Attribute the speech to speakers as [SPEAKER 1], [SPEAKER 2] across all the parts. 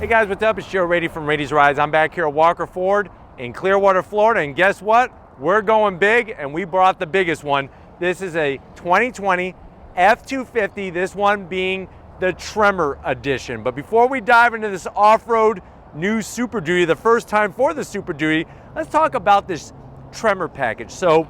[SPEAKER 1] Hey guys, what's up? It's Joe Rady from Rady's Rides. I'm back here at Walker Ford in Clearwater, Florida, and guess what? We're going big, and we brought the biggest one. This is a 2020 F-250, this one being the Tremor edition. But before we dive into this off-road new Super Duty, the first time for the Super Duty, let's talk about this Tremor package. So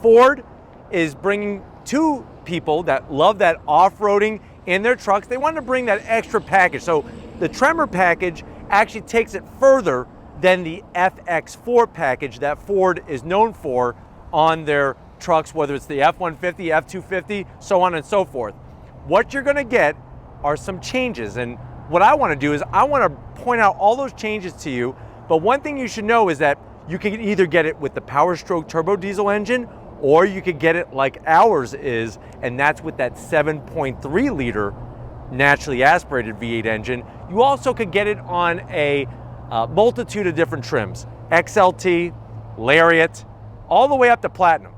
[SPEAKER 1] Ford is bringing two people that love that off-roading in their trucks. They wanted to bring that extra package. So the Tremor package actually takes it further than the FX4 package that Ford is known for on their trucks, whether it's the F-150, F-250, so on and so forth. What you're gonna get are some changes, and what I wanna do is I wanna point out all those changes to you, but one thing you should know is that you can either get it with the Power Stroke turbo diesel engine, or you could get it like ours is, and that's with that 7.3 liter naturally aspirated V8 engine. You also could get it on a multitude of different trims, XLT, Lariat, all the way up to Platinum.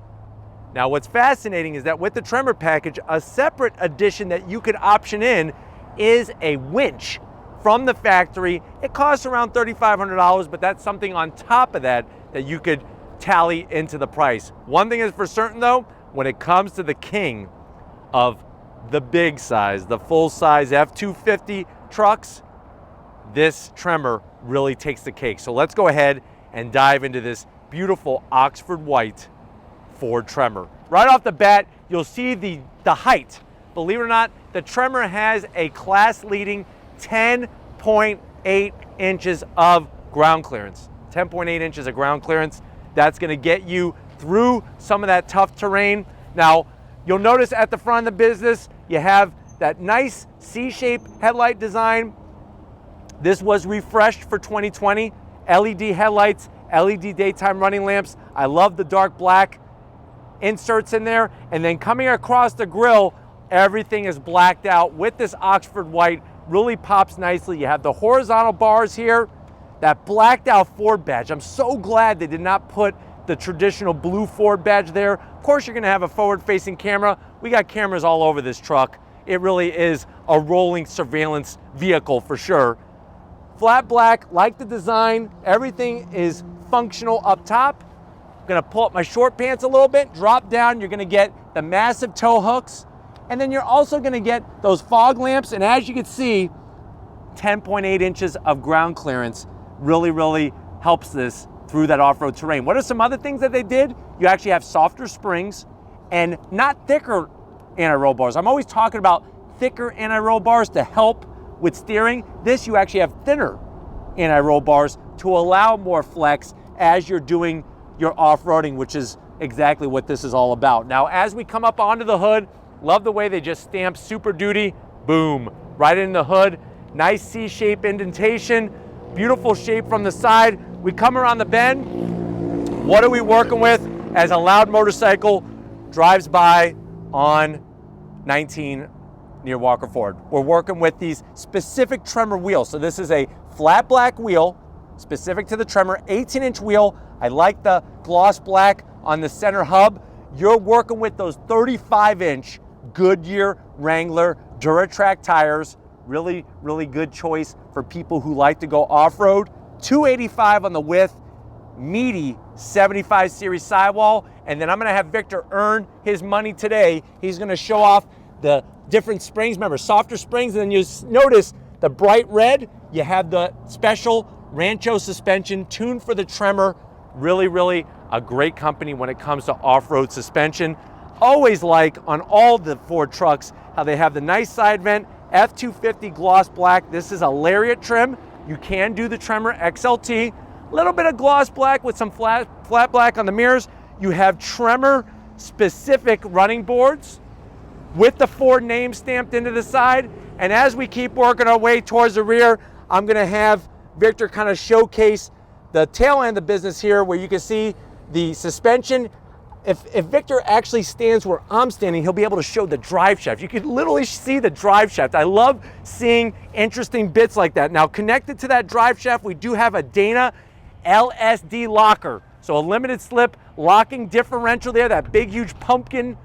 [SPEAKER 1] Now what's fascinating is that with the Tremor package, a separate addition that you could option in is a winch from the factory. It costs around $3,500, but that's something on top of that that you could tally into the price. One thing is for certain though, when it comes to the king of the big size, the full size F-250 trucks, this Tremor really takes the cake. So let's go ahead and dive into this beautiful Oxford white Ford Tremor. Right off the bat, you'll see the height. Believe it or not, the Tremor has a class-leading 10.8 inches of ground clearance. 10.8 inches of ground clearance. That's gonna get you through some of that tough terrain. Now, you'll notice at the front of the business, you have that nice C-shaped headlight design. This was refreshed for 2020. LED headlights, LED daytime running lamps. I love the dark black inserts in there. And then coming across the grille, everything is blacked out with this Oxford white. Really pops nicely. You have the horizontal bars here, that blacked out Ford badge. I'm so glad they did not put the traditional blue Ford badge there. Of course, you're gonna have a forward-facing camera. We got cameras all over this truck. It really is a rolling surveillance vehicle for sure. Flat black, like the design. Everything is functional up top. I'm gonna pull up my short pants a little bit, drop down. You're gonna get the massive tow hooks. And then you're also gonna get those fog lamps. And as you can see, 10.8 inches of ground clearance really helps this through that off-road terrain. What are some other things that they did? You actually have softer springs and not thicker anti-roll bars. I'm always talking about thicker anti-roll bars to help with steering. This, you actually have thinner anti-roll bars to allow more flex as you're doing your off-roading, which is exactly what this is all about. Now, as we come up onto the hood, love the way they just stamped Super Duty, boom, right in the hood. Nice C-shape indentation, beautiful shape from the side. We come around the bend. What are we working with as a loud motorcycle drives by on 19 near Walker Ford? We're working with these specific Tremor wheels. So this is a flat black wheel, specific to the Tremor, 18-inch wheel. I like the gloss black on the center hub. You're working with those 35-inch Goodyear Wrangler Duratrac tires. Really good choice for people who like to go off-road. 285 on the width, meaty 75 series sidewall. And then I'm gonna have Victor earn his money today. He's gonna show off the different springs. Remember, softer springs, and then you notice the bright red, you have the special Rancho suspension tuned for the Tremor. Really a great company when it comes to off-road suspension. Always like on all the Ford trucks, how they have the nice side vent, F-250 gloss black. This is a Lariat trim. You can do the Tremor XLT. A little bit of gloss black with some flat black on the mirrors. You have Tremor specific running boards with the Ford name stamped into the side. And as we keep working our way towards the rear, I'm gonna have Victor kind of showcase the tail end of the business here, where you can see the suspension. If Victor actually stands where I'm standing, he'll be able to show the drive shaft. You can literally see the drive shaft. I love seeing interesting bits like that. Now, connected to that drive shaft, we do have a Dana LSD locker. So a limited slip locking differential there, that big, huge pumpkin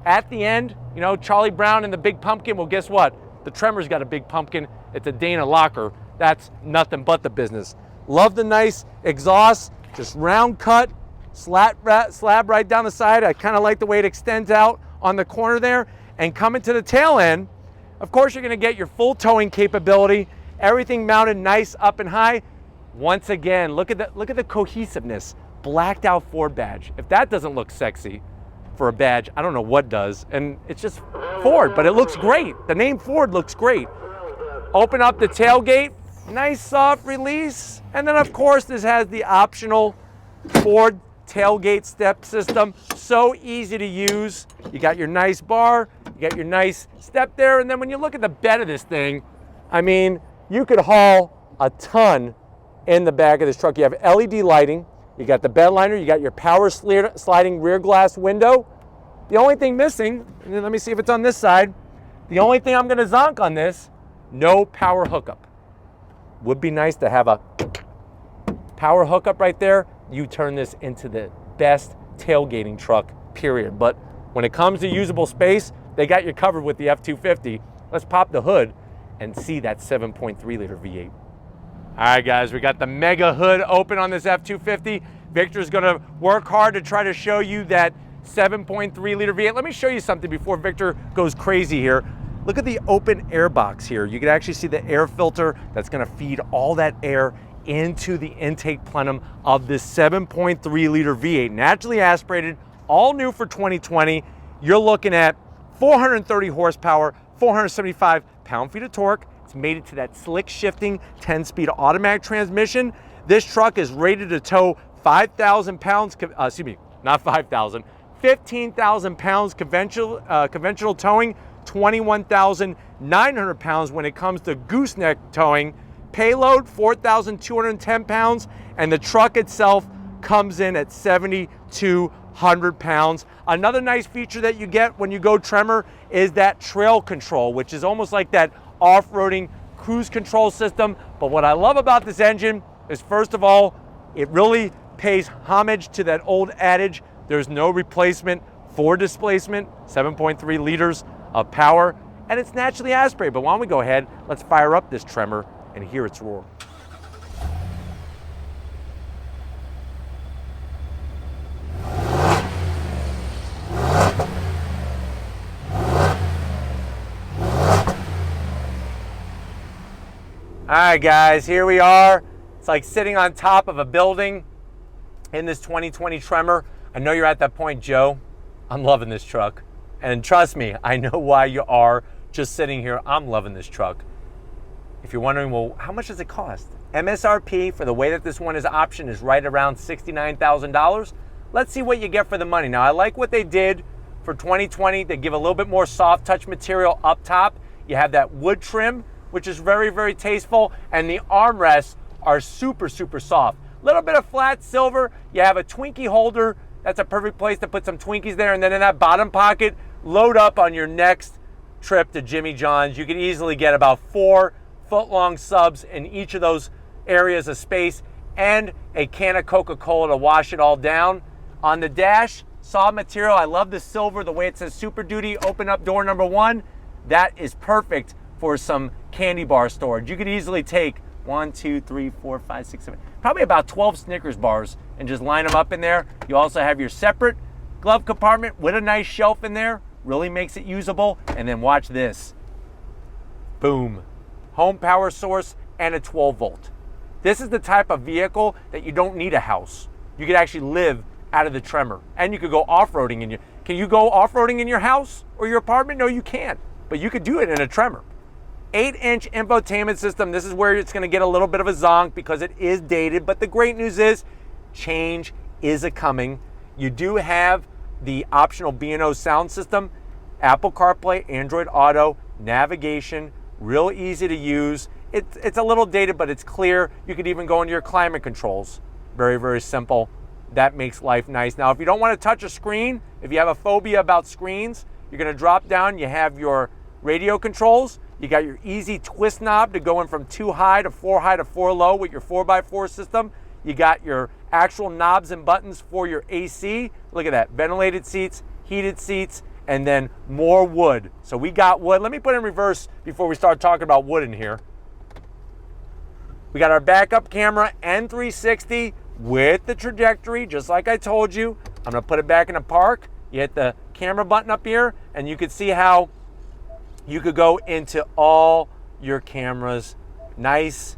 [SPEAKER 1] at the end. You know, Charlie Brown and the big pumpkin. Well, guess what? The Tremor's got a big pumpkin. It's a Dana locker. that's nothing but the business. Love the nice exhaust, just round cut, slab right down the side. I kind of like the way it extends out on the corner there. And coming to the tail end, of course, you're going to get your full towing capability, everything mounted nice up and high. Once again, look at the cohesiveness. Blacked out Ford badge. If that doesn't look sexy for a badge, I don't know what does. And it's just Ford, but it looks great. The name Ford looks great. Open up the tailgate, nice soft release. And then of course, this has the optional Ford tailgate step system. So easy to use. You got your nice bar, you got your nice step there. And then when you look at the bed of this thing, I mean, you could haul a ton in the back of this truck. You have LED lighting, you got the bed liner, you got your power sliding rear glass window. The only thing missing, and then let me see if it's on this side, the only thing I'm gonna zonk on this, no power hookup. Would be nice to have a power hookup right there. You turn this into the best tailgating truck, period. But when it comes to usable space, they got you covered with the F-250. Let's pop the hood and see that 7.3 liter V8. All right, guys, we got the mega hood open on this F-250. Victor's gonna work hard to try to show you that 7.3 liter V8. Let me show you something before Victor goes crazy here. Look at the open air box here. You can actually see the air filter that's gonna feed all that air into the intake plenum of this 7.3 liter V8. Naturally aspirated, all new for 2020. You're looking at 430 horsepower, 475 pound-feet of torque. It's mated to that slick shifting 10-speed automatic transmission. This truck is rated to tow 5,000 pounds, excuse me, not 5,000, 15,000 pounds conventional towing, 21,900 pounds when it comes to gooseneck towing. Payload, 4,210 pounds, and the truck itself comes in at 7,200 pounds. Another nice feature that you get when you go Tremor is that trail control, which is almost like that off-roading cruise control system. But what I love about this engine is, first of all, it really pays homage to that old adage, there's no replacement for displacement. 7.3 liters of power, and it's naturally aspirated. But why don't we go ahead, let's fire up this Tremor and hear its roar. All right, guys, here we are. It's like sitting on top of a building in this 2020 Tremor. I know you're at that point, Joe. I'm loving this truck. And trust me, I know why you are just sitting here. I'm loving this truck. If you're wondering, well, how much does it cost? MSRP for the way that this one is optioned is right around $69,000. Let's see what you get for the money. Now, I like what they did for 2020. They give a little bit more soft touch material up top. You have that wood trim, which is very, very tasteful, and the armrests are super, super soft. Little bit of flat silver. You have a Twinkie holder. That's a perfect place to put some Twinkies there, and then in that bottom pocket, load up on your next trip to Jimmy John's. You could easily get about 4-foot-long subs in each of those areas of space, and a can of Coca-Cola to wash it all down. On the dash, soft material. I love the silver, the way it says Super Duty. Open up door number 1. That is perfect for some candy bar storage. You could easily take 1, 2, 3, 4, 5, 6, 7, probably about 12 Snickers bars and just line them up in there. You also have your separate glove compartment with a nice shelf in there. Really makes it usable. And then watch this. Boom. Home power source and a 12 volt. This is the type of vehicle that you don't need a house. You could actually live out of the Tremor, and you could go off-roading in your, can you go off-roading in your house or your apartment? No, you can't, but you could do it in a Tremor. 8-inch infotainment system. This is where it's going to get a little bit of a zonk because it is dated, but the great news is change is a-coming. You do have the optional B&O sound system, Apple CarPlay, Android Auto, navigation, real easy to use. It's a little dated, but it's clear. You could even go into your climate controls. Very, very simple. That makes life nice. Now, if you don't want to touch a screen, if you have a phobia about screens, you're going to drop down. You have your radio controls. You got your easy twist knob to go in from 2 high to 4 high to 4 low with your 4x4 system. You got your actual knobs and buttons for your AC. Look at that. Ventilated seats, heated seats, and then more wood. So we got wood. Let me put it in reverse before we start talking about wood in here. We got our backup camera and 360 with the trajectory, just like I told you. I'm gonna put it back in the park. You hit the camera button up here, and you can see how you could go into all your cameras. Nice.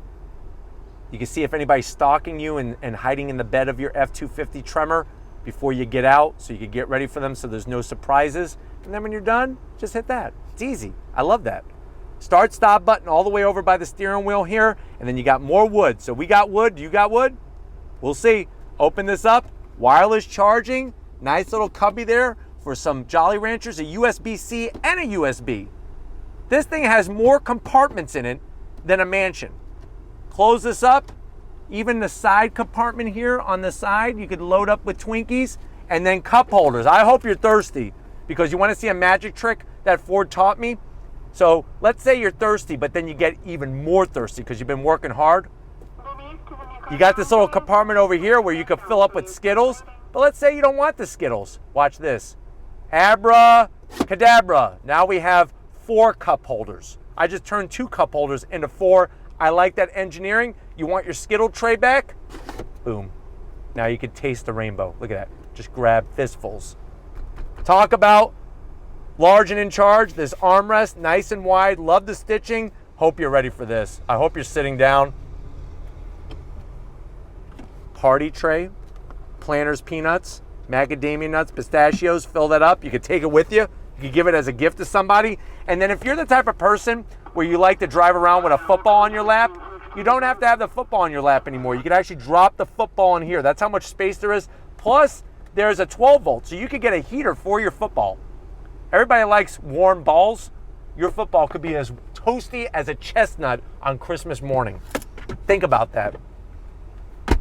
[SPEAKER 1] You can see if anybody's stalking you and hiding in the bed of your F-250 Tremor before you get out, so you can get ready for them so there's no surprises. And then when you're done, just hit that. It's easy. I love that. Start stop button all the way over by the steering wheel here, and then you got more wood. So we got wood. Do you got wood? We'll see. Open this up. Wireless charging. Nice little cubby there for some Jolly Ranchers, a USB-C and a USB. This thing has more compartments in it than a mansion. Close this up. Even the side compartment here on the side, you could load up with Twinkies, and then cup holders. I hope you're thirsty, because you want to see a magic trick that Ford taught me. So let's say you're thirsty, but then you get even more thirsty because you've been working hard. You got this little compartment over here where you could fill up with Skittles, but let's say you don't want the Skittles. Watch this. Abracadabra. Now we have 4 cup holders. I just turned 2 cup holders into 4. I like that engineering. You want your Skittle tray back? Boom. Now you can taste the rainbow. Look at that. Just grab fistfuls. Talk about large and in charge. This armrest, nice and wide. Love the stitching. Hope you're ready for this. I hope you're sitting down. Party tray, Planters peanuts, macadamia nuts, pistachios. Fill that up. You could take it with you. You could give it as a gift to somebody. And then if you're the type of person where you like to drive around with a football on your lap, you don't have to have the football on your lap anymore. You can actually drop the football in here. That's how much space there is. Plus, there's a 12 volt, so you could get a heater for your football. Everybody likes warm balls. Your football could be as toasty as a chestnut on Christmas morning. Think about that.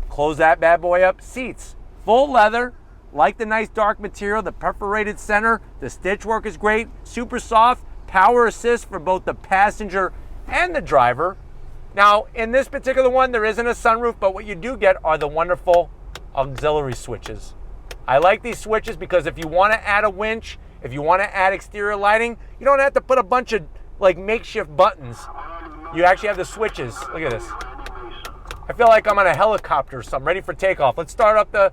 [SPEAKER 1] Close that bad boy up. Seats, full leather. Like the nice dark material, the perforated center. The stitch work is great. Super soft. Power assist for both the passenger and the driver. Now, in this particular one, there isn't a sunroof, but what you do get are the wonderful auxiliary switches. I like these switches because if you want to add a winch, if you want to add exterior lighting, you don't have to put a bunch of like makeshift buttons. You actually have the switches. Look at this. I feel like I'm on a helicopter or something, ready for takeoff. Let's start up the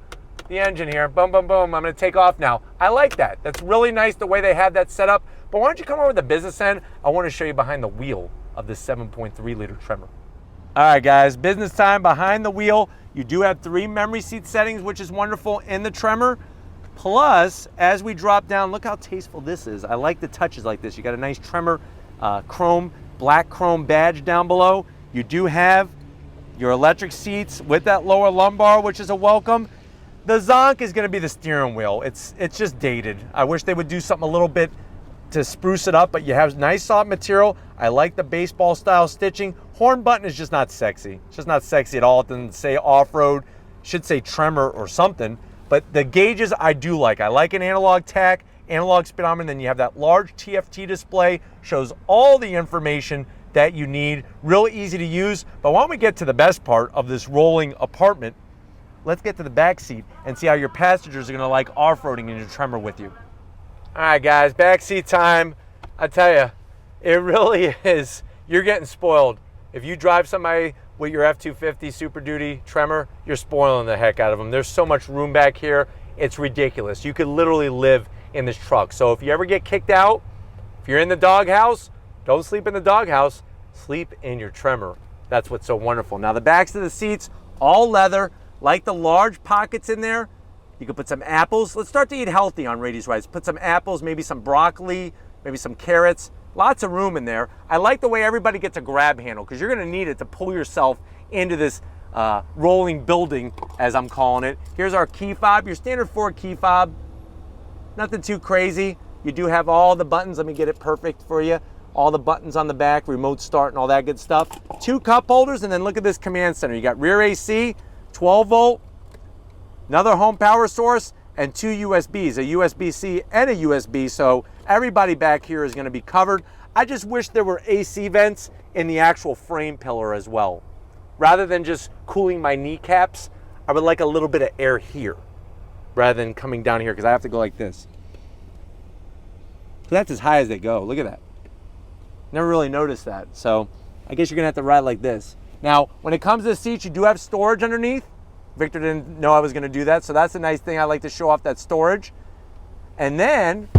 [SPEAKER 1] engine here. Boom, boom, boom. I'm going to take off now. I like that. That's really nice the way they have that set up. But why don't you come over to the business end? I want to show you behind the wheel of this 7.3 liter Tremor. All right, guys, business time behind the wheel. You do have 3 memory seat settings, which is wonderful in the Tremor. Plus, as we drop down, look how tasteful this is. I like the touches like this. You got a nice Tremor chrome, black chrome badge down below. You do have your electric seats with that lower lumbar, which is a welcome. The zonk is gonna be the steering wheel. It's just dated. I wish they would do something a little bit to spruce it up, but you have nice soft material. I like the baseball style stitching. Horn button is just not sexy. It's just not sexy at all. It doesn't say off-road, should say Tremor or something. But the gauges I do like. I like an analog tach, analog speedometer, and then you have that large TFT display, shows all the information that you need, real easy to use. But why don't we get to the best part of this rolling apartment? Let's get to the back seat and see how your passengers are gonna like off-roading in your Tremor with you. All right, guys, backseat time. I tell you, it really is. You're getting spoiled. If you drive somebody with your F-250 Super Duty Tremor, you're spoiling the heck out of them. There's so much room back here. It's ridiculous. You could literally live in this truck. So if you ever get kicked out, if you're in the doghouse, don't sleep in the doghouse. Sleep in your Tremor. That's what's so wonderful. Now the backs of the seats, all leather, like the large pockets in there. You can put some apples. Let's start to eat healthy on Rady's Rides. Put some apples, maybe some broccoli, maybe some carrots. Lots of room in there. I like the way everybody gets a grab handle because you're going to need it to pull yourself into this rolling building, as I'm calling it. Here's our key fob, your standard Ford key fob. Nothing too crazy. You do have all the buttons. Let me get it perfect for you. All the buttons on the back, remote start and all that good stuff. 2 cup holders, and then look at this command center. You got rear AC, 12 volt, another home power source, and 2 USBs, a USB-C and a USB, so everybody back here is gonna be covered. I just wish there were AC vents in the actual frame pillar as well. Rather than just cooling my kneecaps, I would like a little bit of air here, rather than coming down here, because I have to go like this. So that's as high as they go, look at that. Never really noticed that, so I guess you're gonna have to ride like this. Now, when it comes to the seats, you do have storage underneath. Victor didn't know I was gonna do that, so that's a nice thing. I like to show off that storage. And then,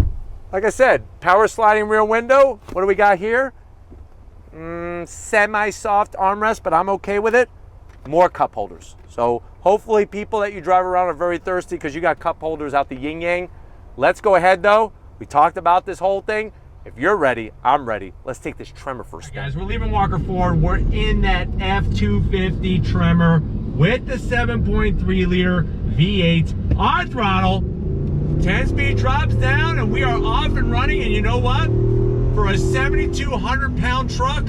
[SPEAKER 1] like I said, power sliding rear window. What do we got here? Semi-soft armrest, but I'm okay with it. More cup holders. So hopefully people that you drive around are very thirsty because you got cup holders out the yin yang. Let's go ahead though. We talked about this whole thing. If you're ready, I'm ready. Let's take this Tremor first. Guys, we're leaving Walker Ford. We're in that F-250 Tremor with the 7.3 liter V8 on throttle. 10-speed drops down and we are off and running. And you know what? For a 7,200 pound truck,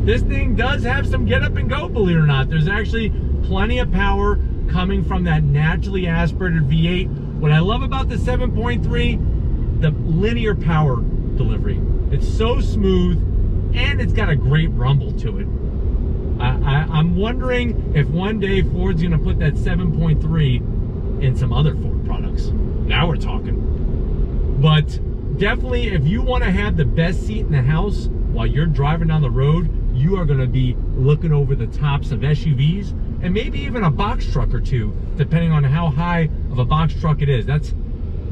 [SPEAKER 1] this thing does have some get up and go, believe it or not. There's actually plenty of power coming from that naturally aspirated V8. What I love about the 7.3, the linear power delivery. It's so smooth and it's got a great rumble to it. I'm wondering if one day Ford's gonna put that 7.3 in some other Ford products. Now we're talking. But definitely, if you want to have the best seat in the house while you're driving down the road, you are going to be looking over the tops of SUVs and maybe even a box truck or two, depending on how high of a box truck it is. That's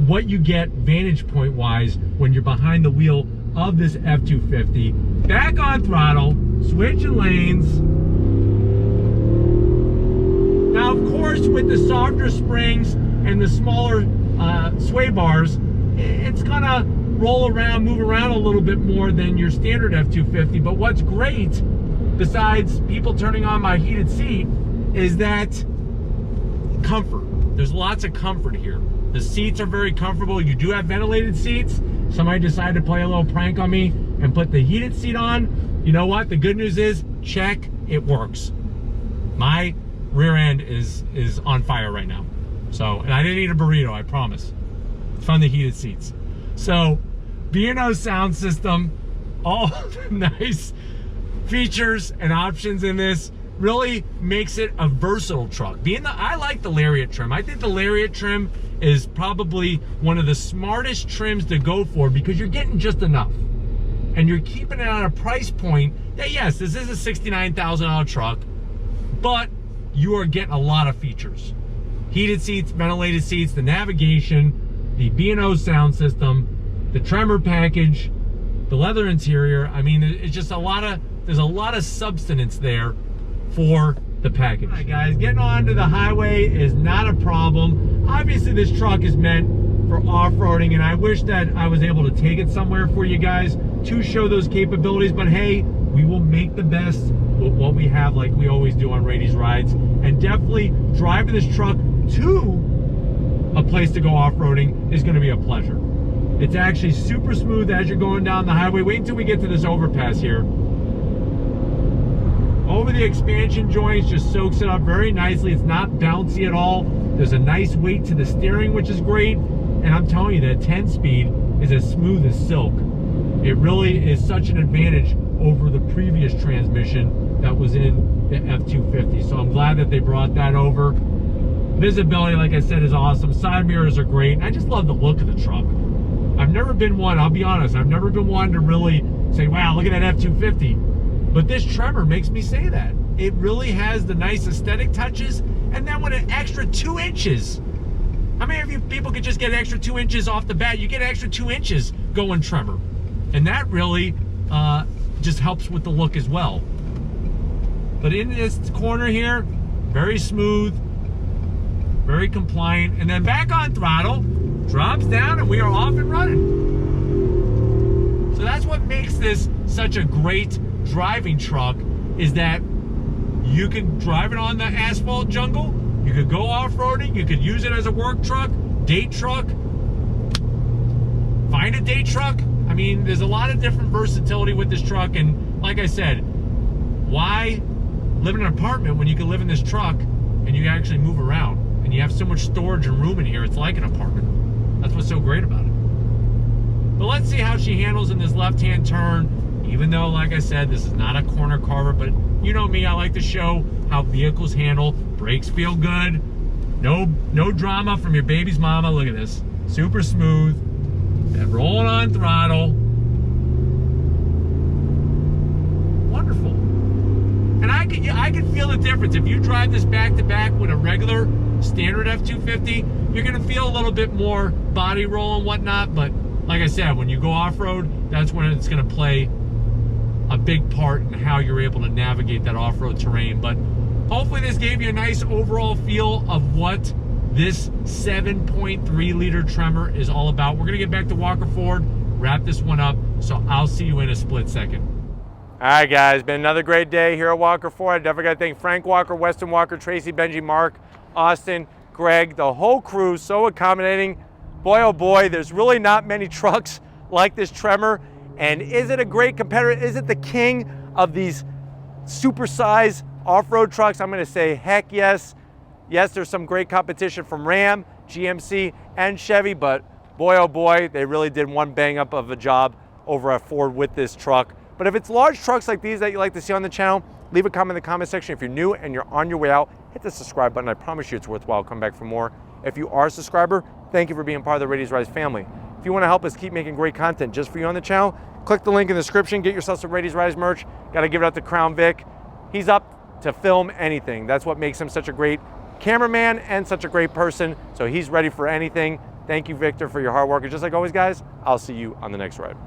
[SPEAKER 1] what you get vantage point wise when you're behind the wheel of this F-250. Back on throttle, switching lanes. Now, of course, with the softer springs and the smaller sway bars, it's gonna roll around, move around a little bit more than your standard F-250. But what's great, besides people turning on my heated seat, is that comfort. There's lots of comfort here. The seats are very comfortable. You do have ventilated seats. Somebody decided to play a little prank on me and put the heated seat on. You know what? The good news is, check, it works. My rear end is on fire right now. So, and I didn't eat a burrito, I promise. It's from the heated seats. So, B&O sound system, all the nice features and options in this really makes it a versatile truck. I like the Lariat trim. I think the Lariat trim is probably one of the smartest trims to go for because you're getting just enough. And you're keeping it at a price point that, yes, this is a $69,000 truck, but you are getting a lot of features. Heated seats, ventilated seats, the navigation, the B&O sound system, the Tremor package, the leather interior. I mean, it's just there's a lot of substance there for the package. All right, guys, getting onto the highway is not a problem. Obviously, this truck is meant for off-roading, and I wish that I was able to take it somewhere for you guys to show those capabilities, but hey, we will make the best with what we have, like we always do on Rady's Rides. And definitely driving this truck to a place to go off-roading is going to be a pleasure. It's actually super smooth as you're going down the highway. Wait until we get to this overpass here. Over the expansion joints, just soaks it up very nicely. It's not bouncy at all. There's a nice weight to the steering, which is great. And I'm telling you, that 10-speed is as smooth as silk. It really is such an advantage over the previous transmission that was in the F-250. So I'm glad that they brought that over. Visibility, like I said, is awesome. Side mirrors are great. And I just love the look of the truck. I've never been one, I'll be honest, I've never been one to really say, wow, look at that F-250. But this Tremor makes me say that. It really has the nice aesthetic touches. And then with an extra 2 inches, how many of you people could just get an extra 2 inches off the bat? You get an extra 2 inches going Tremor. And that really just helps with the look as well. But in this corner here, very smooth, very compliant. And then back on throttle, drops down, and we are off and running. So that's what makes this such a great driving truck, is that you can drive it on the asphalt jungle, you could go off-roading, you could use it as a work truck, date truck, find a date truck. I mean, there's a lot of different versatility with this truck. And like I said, why live in an apartment when you can live in this truck and you can actually move around and you have so much storage and room in here? It's like an apartment. That's what's so great about it. But let's see how she handles in this left-hand turn, even though, like I said, this is not a corner carver. But you know me, I like to show how vehicles handle. Brakes feel good. No drama from your baby's mama. Look at this. Super smooth. And rolling on throttle. Wonderful. And I I can feel the difference. If you drive this back to back with a regular standard F-250, you're gonna feel a little bit more body roll and whatnot, but like I said, when you go off-road, that's when it's gonna play a big part in how you're able to navigate that off-road terrain. But hopefully this gave you a nice overall feel of what this 7.3 liter Tremor is all about. We're gonna get back to Walker Ford, wrap this one up, so I'll see you in a split second. All right, guys, been another great day here at Walker Ford. I definitely gotta thank Frank Walker, Weston Walker, Tracy, Benji, Mark, Austin, Greg, the whole crew, so accommodating. Boy, oh boy, there's really not many trucks like this Tremor. And is it a great competitor? Is it the king of these supersized off-road trucks? I'm gonna say heck yes. Yes, there's some great competition from Ram, GMC, and Chevy, but boy, oh boy, they really did one bang up of a job over at Ford with this truck. But if it's large trucks like these that you like to see on the channel, leave a comment in the comment section. If you're new and you're on your way out, hit the subscribe button. I promise you it's worthwhile. Come back for more. If you are a subscriber, thank you for being part of the Radies Rise family. If you want to help us keep making great content just for you on the channel, click the link in the description, get yourself some Radies Rise merch. Got to give it up to Crown Vic. He's up to film anything. That's what makes him such a great cameraman and such a great person. So he's ready for anything. Thank you, Victor, for your hard work. And just like always, guys, I'll see you on the next ride.